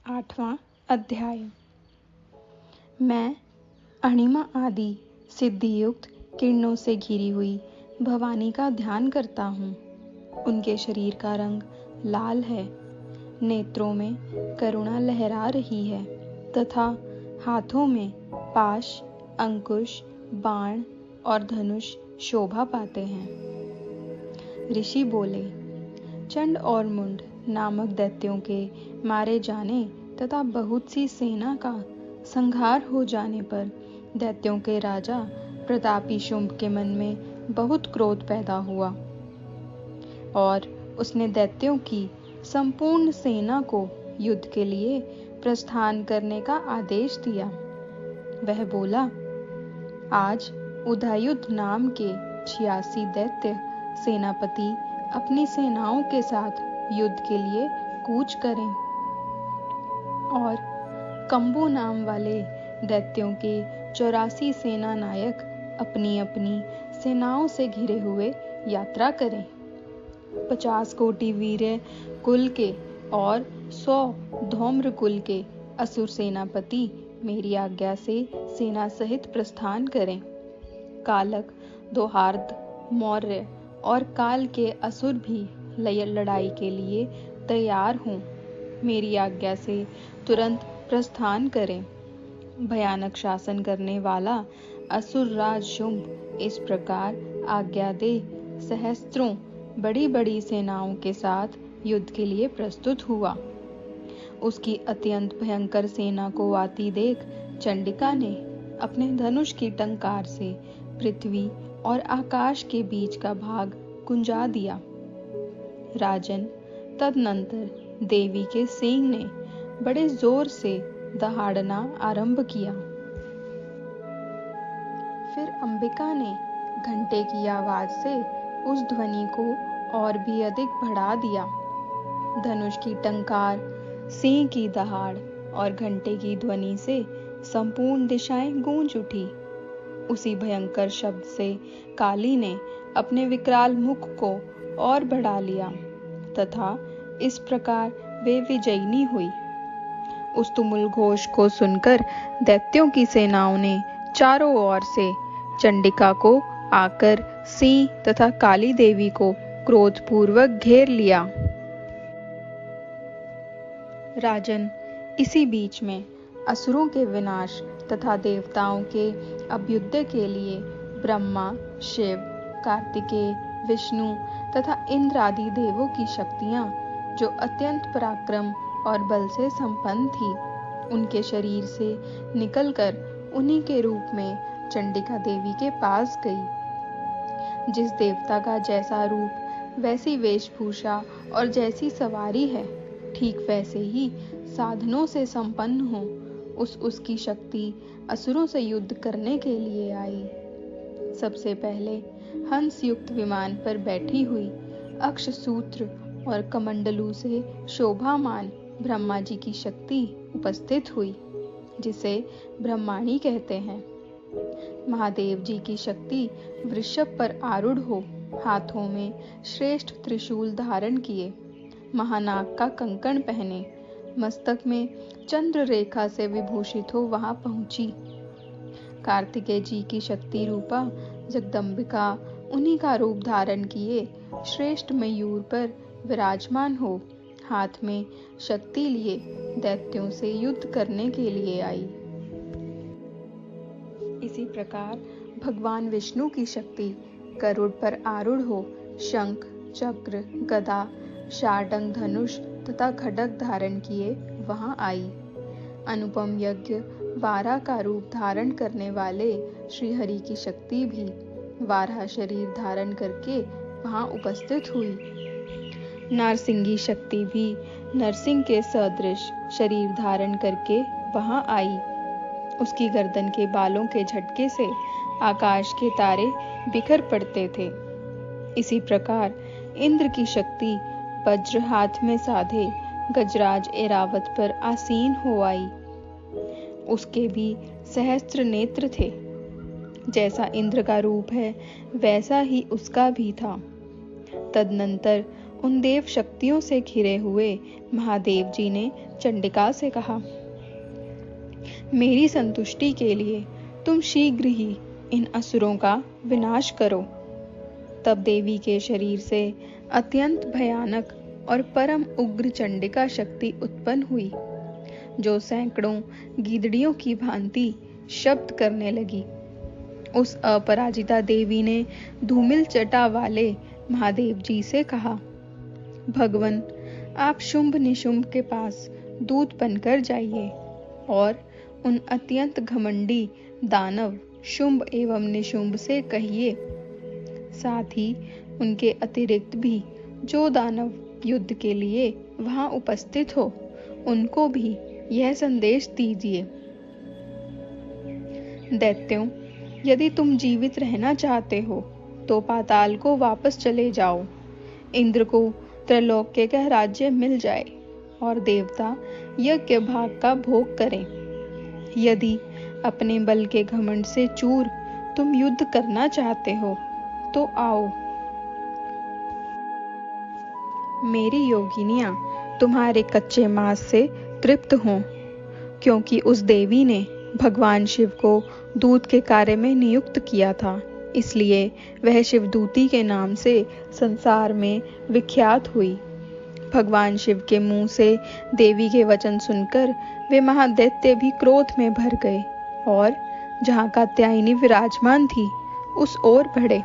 8वां अध्याय। मैं अणिमा आदि सिद्धियुक्त किरणों से घिरी हुई भवानी का ध्यान करता हूँ। उनके शरीर का रंग लाल है, नेत्रों में करुणा लहरा रही है तथा हाथों में पाश, अंकुश, बाण और धनुष शोभा पाते हैं। ऋषि बोले, चंड और मुंड नामक दैत्यों के मारे जाने तथा बहुत सी सेना का संहार हो जाने पर दैत्यों के राजा प्रतापी शुंभ के मन में बहुत क्रोध पैदा हुआ और उसने दैत्यों की संपूर्ण सेना को युद्ध के लिए प्रस्थान करने का आदेश दिया। वह बोला, आज उदयुद्ध नाम के 86 दैत्य सेनापति अपनी सेनाओं के साथ युद्ध के लिए कूच करें और कंबू नाम वाले दैत्यों के 84 सेना नायक अपनी अपनी सेनाओं से घिरे हुए यात्रा करें। 50 कोटि वीर्य कुल के और 100 धौम्र कुल के असुर सेनापति मेरी आज्ञा से सेना सहित प्रस्थान करें। कालक, दोहार्द, मौर्य और काल के असुर भी लड़ाई के लिए तैयार हों। मेरी आज्ञा से तुरंत प्रस्थान करें। भयानक शासन करने वाला असुर राज शुंभ इस प्रकार आज्ञा दे सहस्त्रों बड़ी बड़ी सेनाओं के साथ युद्ध के लिए प्रस्तुत हुआ। उसकी अत्यंत भयंकर सेना को आती देख चंडिका ने अपने धनुष की टंकार से पृथ्वी और आकाश के बीच का भाग कुंजा दिया। राजन, तदनंतर देवी के सींग ने बड़े जोर से दहाड़ना आरंभ किया। फिर अंबिका ने घंटे की आवाज से उस ध्वनि को और भी अधिक बढ़ा दिया। धनुष की टंकार, सींग की दहाड़ और घंटे की ध्वनि से संपूर्ण दिशाएं गूंज उठी। उसी भयंकर शब्द से काली ने अपने विकराल मुख को और बढ़ा लिया तथा इस प्रकार वे विजयिनी हुई। उस तुमुल घोष को सुनकर दैत्यों की सेनाओं ने चारों ओर से चंडिका को आकर सिंह तथा काली देवी को क्रोधपूर्वक घेर लिया। राजन, इसी बीच में असुरों के विनाश तथा देवताओं के अभ्युदय के लिए ब्रह्मा, शिव, कार्तिकेय, विष्णु तथा इंद्र आदि देवों की शक्तियां, जो अत्यंत पराक्रम और बल से संपन्न थी, उनके शरीर से निकलकर उन्हीं के रूप में चंडिका देवी के पास गई। जिस देवता का जैसा रूप, वैसी वेशभूषा और जैसी सवारी है, ठीक वैसे ही साधनों से संपन्न हो उसकी शक्ति असुरों से युद्ध करने के लिए आई। सबसे पहले हंस युक्त विमान पर बैठी हुई अक्ष सूत्र और कमंडलू से शोभामान ब्रह्मा जी की शक्ति उपस्थित हुई, जिसे ब्रह्माणी कहते हैं। महादेव जी की शक्ति वृषभ पर आरूढ़ हो हाथों में श्रेष्ठ त्रिशूल धारण किए, महानाग का कंकण पहने, मस्तक में चंद्र रेखा से विभूषित हो वहां पहुंची। कार्तिकेय जी की शक्ति रूपा जगदम्बिका उन्हीं का रूप धारण किए श्रेष्ठ मयूर पर विराजमान हो हाथ में शक्ति लिए दैत्यों से युद्ध करने के लिए आई। इसी प्रकार भगवान विष्णु की शक्ति गरुड़ पर आरूढ़ हो शंख, चक्र, गदा, शार्दूल धनुष तथा खड्ग धारण किए वहां आई। अनुपम यज्ञ वारा का रूप धारण करने वाले श्री हरि की शक्ति भी वाराह शरीर धारण करके वहां उपस्थित हुई। नारसिंगी शक्ति भी नरसिंह के सदृश शरीर धारण करके वहां आई। उसकी गर्दन के बालों के झटके से आकाश के तारे बिखर पड़ते थे। इसी प्रकार इंद्र की शक्ति वज्र हाथ में साधे गजराज एरावत पर आसीन हो आई। उसके भी सहस्त्र नेत्र थे। जैसा इंद्र का रूप है, वैसा ही उसका भी था। तदनंतर उन देव शक्तियों से घिरे हुए महादेव जी ने चंडिका से कहा, मेरी संतुष्टि के लिए तुम शीघ्र ही इन असुरों का विनाश करो। तब देवी के शरीर से अत्यंत भयानक और परम उग्र चंडिका शक्ति उत्पन्न हुई, जो सैकड़ों गीदड़ियों की भांति शब्द करने लगी। उस अपराजिता देवी ने धूमिल जटा वाले महादेव जी से कहा, भगवन, आप शुंभ निशुंभ के पास दूत बनकर जाइए और उन अत्यंत घमंडी दानव शुंभ एवं निशुंभ से कहिए, साथ ही उनके अतिरिक्त भी जो दानव युद्ध के लिए वहां उपस्थित हो, उनको भी यह संदेश दीजिए, दैत्यों, यदि तुम जीवित रहना चाहते हो तो पाताल को वापस चले जाओ। इंद्र को त्रैलोक्य का राज्य मिल जाए और देवता यज्ञ भाग का भोग करें। यदि अपने बल के घमंड से चूर तुम युद्ध करना चाहते हो तो आओ। मेरी योगिनियां तुम्हारे कच्चे मांस से तृप्त हों, क्योंकि उस देवी ने भगवान शिव को दूत के कार्य में नियुक्त किया था, इसलिए वह शिवदूती के नाम से संसार में विख्यात हुई। भगवान शिव के मुंह से देवी के वचन सुनकर वे महादैत्य भी क्रोध में भर गए और जहां कात्यायनी विराजमान थी उस ओर बढ़े।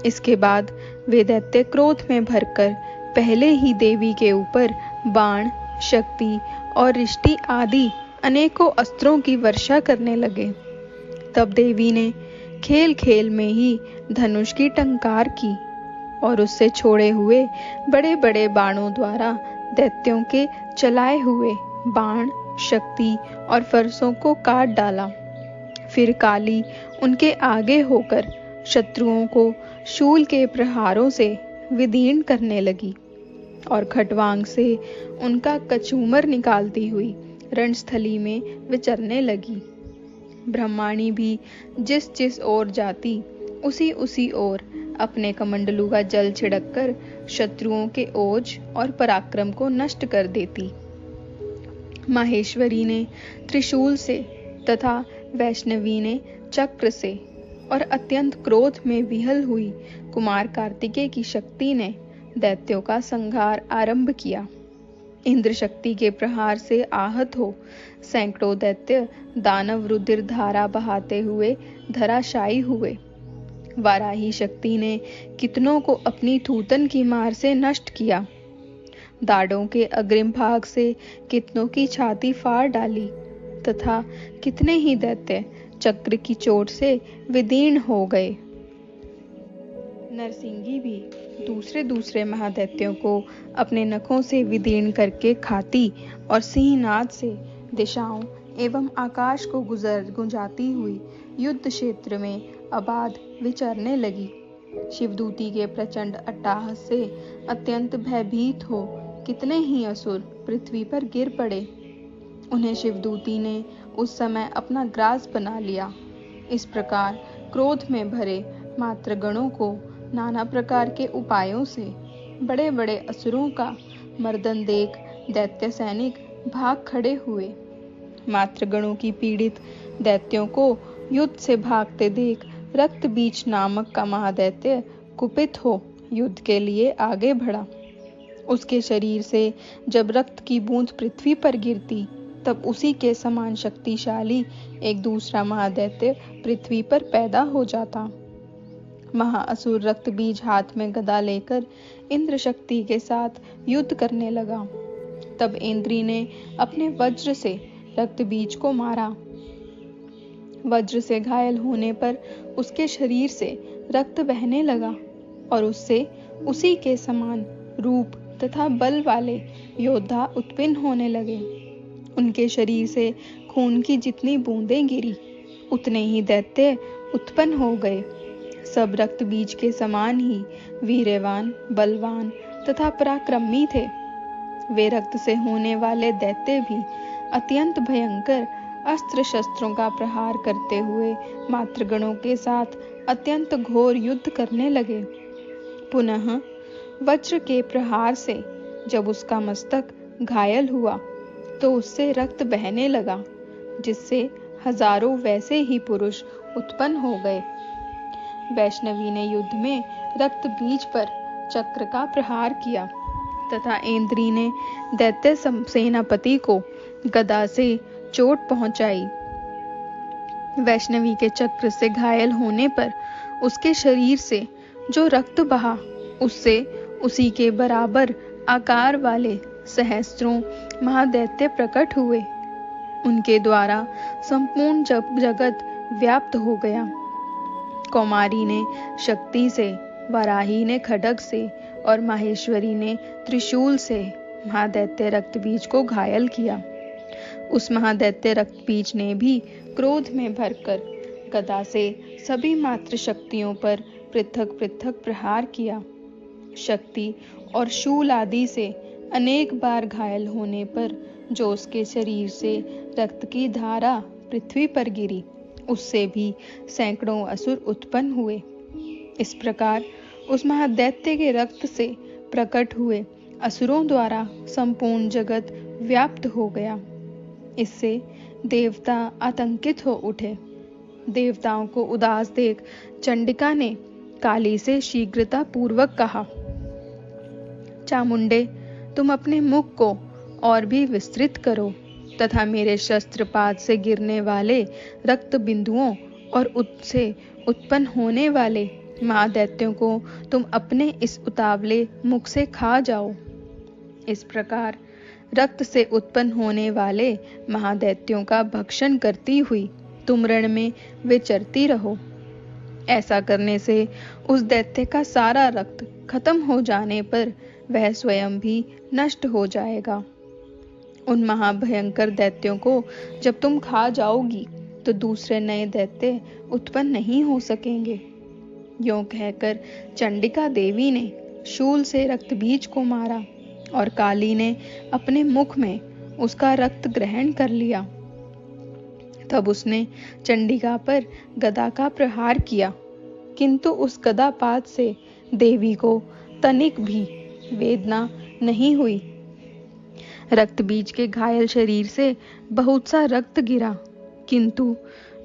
इसके बाद वे दैत्य क्रोध में भरकर पहले ही देवी के ऊपर बाण, शक्ति और रिष्टि आदि अनेकों अस्त्रों की वर्षा करने लगे। तब देवी ने खेल खेल में ही धनुष की टंकार की और उससे छोड़े हुए बड़े बड़े बाणों द्वारा दैत्यों के चलाए हुए बाण, शक्ति और फरसों को काट डाला। फिर काली उनके आगे होकर शत्रुओं को शूल के प्रहारों से विदीर्ण करने लगी और खटवांग से उनका कचूमर निकालती हुई रणस्थली में विचरने लगी। ब्रह्माणी भी जिस जिस ओर जाती उसी उसी ओर अपने कमंडलू का जल छिड़ककर शत्रुओं के ओज और पराक्रम को नष्ट कर देती। माहेश्वरी ने त्रिशूल से तथा वैष्णवी ने चक्र से और अत्यंत क्रोध में विहल हुई कुमार कार्तिकेय की शक्ति ने दैत्यों का संहार आरंभ किया। इंद्र शक्ति के प्रहार से आहत हो सैकड़ों दैत्य दानव रुधिर धारा बहाते हुए धराशायी हुए। वाराही शक्ति ने कितनों को अपनी थूतन की मार से नष्ट किया। दाढ़ों के अग्रिम भाग से कितनों की छाती फाड़ डाली तथा कितने ही दैत्य चक्र की चोट से विदीर्ण हो गए। नरसिंगी भी दूसरे महादैत्यों को अपने नखों से विदीर्ण करके खाती और सिंहनाद से दिशाओं एवं आकाश को गुंजाती हुई युद्ध क्षेत्र में अबाध विचरने लगी। शिवदूती के प्रचंड अट्टहास से अत्यंत भयभीत हो कितने ही असुर पृथ्वी पर गिर पड़े। उन्हें शिवदूती ने उस समय अपना ग्रास बना लिया। इस प्रकार क्रोध में भरे मातृगणों को नाना प्रकार के उपायों से बड़े बड़े असुरों का मर्दन देख दैत्य सैनिक भाग खड़े हुए। मातृगणों की पीड़ित दैत्यों को युद्ध से भागते देख रक्तबीज नामक का महादैत्य कुपित हो युद्ध के लिए आगे बढ़ा। उसके शरीर से जब रक्त की बूंद पृथ्वी पर गिरती तब उसी के समान शक्तिशाली एक दूसरा महादैत्य पृथ्वी पर पैदा हो जाता। महाअसुर रक्तबीज हाथ में गदा लेकर इंद्र शक्ति के साथ युद्ध करने लगा। तब इंद्री ने अपने वज्र से रक्तबीज को मारा। वज्र से घायल होने पर उसके शरीर से रक्त बहने लगा और उससे उसी के समान रूप तथा बल वाले योद्धा उत्पन्न होने लगे। उनके शरीर से खून की जितनी बूंदें गिरी उतने ही दैत्य उत्पन्न हो गए। सब रक्त बीज के समान ही वीर्यवान, बलवान तथा पराक्रमी थे। वे रक्त से होने वाले दैत्य भी अत्यंत भयंकर अस्त्र शस्त्रों का प्रहार करते हुए मातृगणों के साथ अत्यंत घोर युद्ध करने लगे। पुनः वज्र के प्रहार से जब उसका मस्तक घायल हुआ तो उससे रक्त बहने लगा, जिससे हजारों वैसे ही पुरुष उत्पन्न हो गए। वैष्णवी ने युद्ध में रक्त बीज पर चक्र का प्रहार किया तथा इंद्री ने दैत्य सेनापति को गदा से चोट पहुंचाई। वैष्णवी के चक्र से घायल होने पर उसके शरीर से जो रक्त बहा, उससे उसी के बराबर आकार वाले सहस्त्रों महादैत्य प्रकट हुए। उनके द्वारा संपूर्ण जगत व्याप्त हो गया। कौमारी ने शक्ति से, वराही ने खड्ग से और माहेश्वरी ने त्रिशूल से महादैत्य रक्तबीज को घायल किया। उस महादैत्य रक्तबीज ने भी क्रोध में भरकर गदा से सभी मात्र शक्तियों पर पृथक पृथक प्रहार किया। शक्ति और शूल आदि से अनेक बार घायल होने पर जो उसके शरीर से रक्त की धारा पृथ्वी पर गिरी, उससे भी सैकड़ों असुर उत्पन्न हुए। इस प्रकार उस महादैत्य के रक्त से प्रकट हुए असुरों द्वारा संपूर्ण जगत व्याप्त हो गया। इससे देवता आतंकित हो उठे। देवताओं को उदास देख चंडिका ने काली से शीघ्रता पूर्वक कहा, चामुंडे, तुम अपने मुख को और भी विस्तृत करो तथा मेरे शस्त्रपात से गिरने वाले रक्त बिंदुओं और उससे उत्पन्न होने वाले महादैत्यों को तुम अपने इस उतावले मुख से खा जाओ। इस प्रकार रक्त से उत्पन्न होने वाले महादैत्यों का भक्षण करती हुई तुम रण में विचरती रहो। ऐसा करने से उस दैत्य का सारा रक्त खत्म हो जाने पर वह स्वयं भी नष्ट हो जाएगा। उन महाभयंकर दैत्यों को जब तुम खा जाओगी तो दूसरे नए दैत्य उत्पन्न नहीं हो सकेंगे। यों कहकर चंडिका देवी ने शूल से रक्तबीज को मारा और काली ने अपने मुख में उसका रक्त ग्रहण कर लिया। तब उसने चंडिका पर गदा का प्रहार किया, किंतु उस गदापात से देवी को तनिक भी वेदना नहीं हुई। रक्तबीज के घायल शरीर से बहुत सा रक्त गिरा, किंतु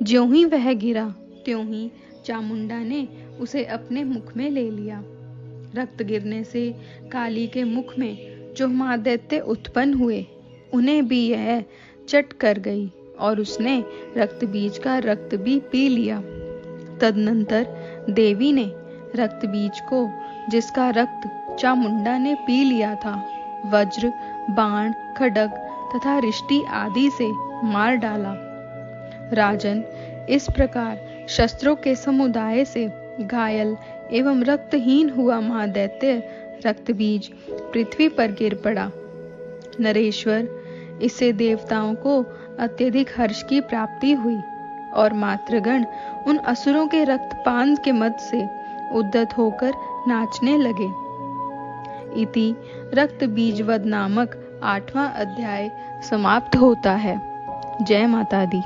ज्यों ही वह गिरा त्यों ही चामुंडा ने उसे अपने मुख में ले लिया। रक्त गिरने से काली के मुख में जो महादैत्य उत्पन्न हुए, उन्हें भी यह चट कर गई और उसने रक्तबीज का रक्त भी पी लिया। तदनंतर देवी ने रक्तबीज को, जिसका रक्त चामुंडा ने पी लिया था, वज्र, बाण, खड्ग तथा रिष्टि आदि से मार डाला। राजन, इस प्रकार शस्त्रों के समुदाय से घायल एवं रक्तहीन हुआ महादैत्य रक्तबीज पृथ्वी पर गिर पड़ा। नरेश्वर, इससे देवताओं को अत्यधिक हर्ष की प्राप्ति हुई और मातृगण उन असुरों के रक्तपान के मद से उद्यत होकर नाचने लगे। इति रक्तबीजवध नामक 8वां अध्याय समाप्त होता है। जय माता दी।